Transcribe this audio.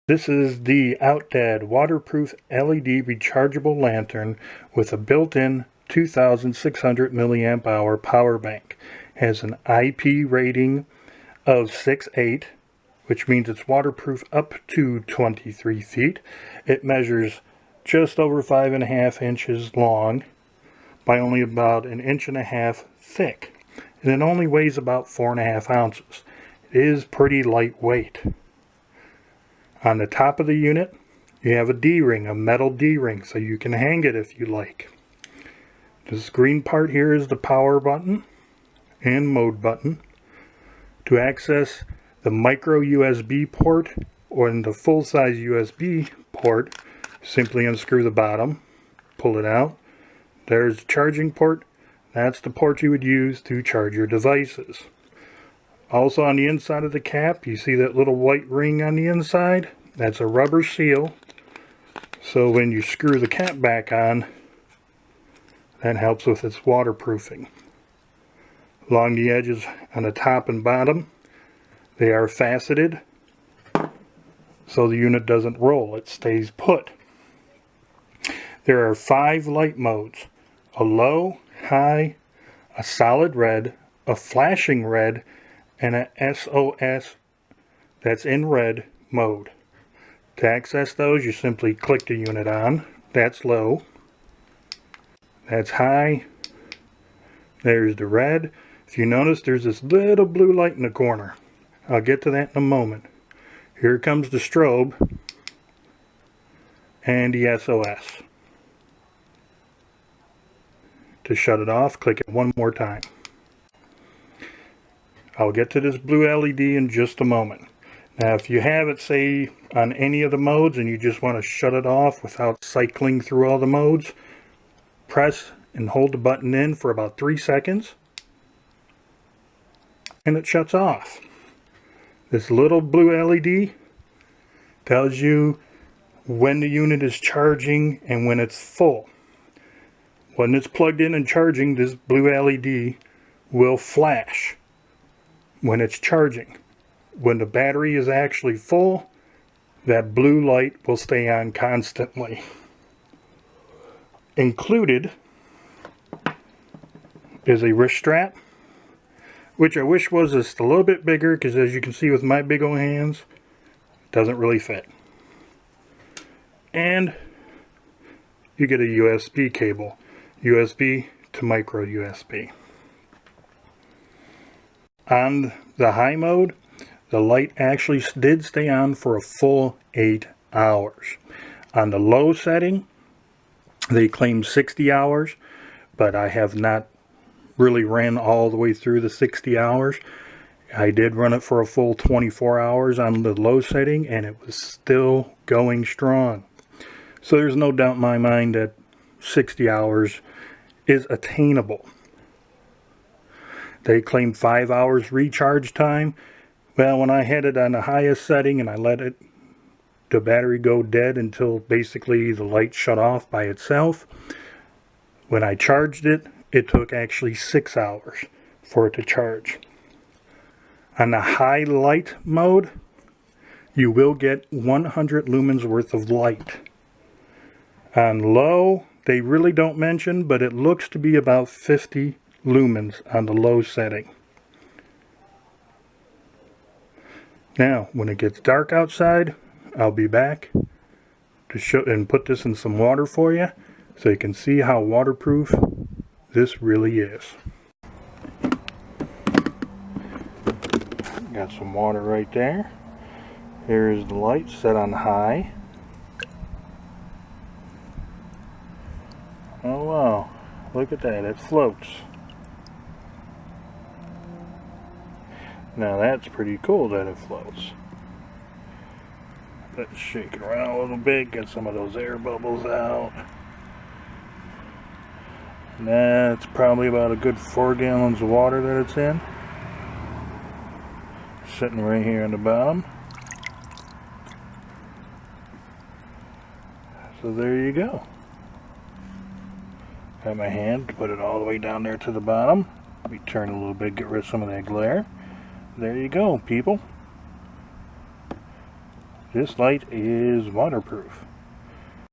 This is the OUTAD waterproof LED rechargeable lantern with a built-in 2600 milliamp hour power bank. Has an IP rating of 6.8, which means it's waterproof up to 23 feet. It measures just over 5.5 inches long by only about 1.5 inches thick, and it only weighs about 4.5 ounces. It is pretty lightweight. On the top of the unit, you have a D-ring, a metal D-ring, so you can hang it if you like. This green part here is the power button and mode button. To access the micro USB port or the full-size USB port, simply unscrew the bottom, pull it out. There's the charging port. That's the port you would use to charge your devices. Also on the inside of the cap, you see that little white ring on the inside? That's a rubber seal. So when you screw the cap back on, that helps with its waterproofing. Along the edges on the top and bottom, they are faceted so the unit doesn't roll, it stays put. There are 5 light modes: a low, high, a solid red, a flashing red, and a SOS, that's in red, mode. To access those, you simply click the unit on. That's low. That's high. There's the red. If you notice, there's this little blue light in the corner. I'll get to that in a moment. Here comes the strobe and the SOS. To shut it off, click it one more time. I'll get to this blue LED in just a moment. Now if you have it, say, on any of the modes and you just want to shut it off without cycling through all the modes, press and hold the button in for about 3 seconds and it shuts off. This little blue LED tells you when the unit is charging and when it's full. When it's plugged in and charging, this blue LED will flash when it's charging. When the battery is actually full, that blue light will stay on constantly. Included is a wrist strap, which I wish was just a little bit bigger, because as you can see with my big old hands, it doesn't really fit. And you get a USB cable, USB to micro USB. On the high mode, the light actually did stay on for a full 8 hours. On the low setting, they claim 60 hours, but I have not really ran all the way through the 60 hours. I did run it for a full 24 hours on the low setting, and it was still going strong. So there's no doubt in my mind that 60 hours is attainable. They claim 5 hours recharge time. Well, when I had it on the highest setting and I let the battery go dead until basically the light shut off by itself, when I charged it, it took actually 6 hours for it to charge. On the high light mode, you will get 100 lumens worth of light. On low, they really don't mention, but it looks to be about 50 lumens on the low setting. Now, when it gets dark outside, I'll be back to show and put this in some water for you so you can see how waterproof this really is. Got some water right there. Here's the light set on high. Oh wow, look at that, it floats. Now that's pretty cool that it floats. Let's shake it around a little bit, get some of those air bubbles out. And that's probably about a good 4 gallons of water that it's in. Sitting right here on the bottom. So there you go. Got my hand to put it all the way down there to the bottom. Let me turn a little bit, get rid of some of that glare. There you go, people. This light is waterproof.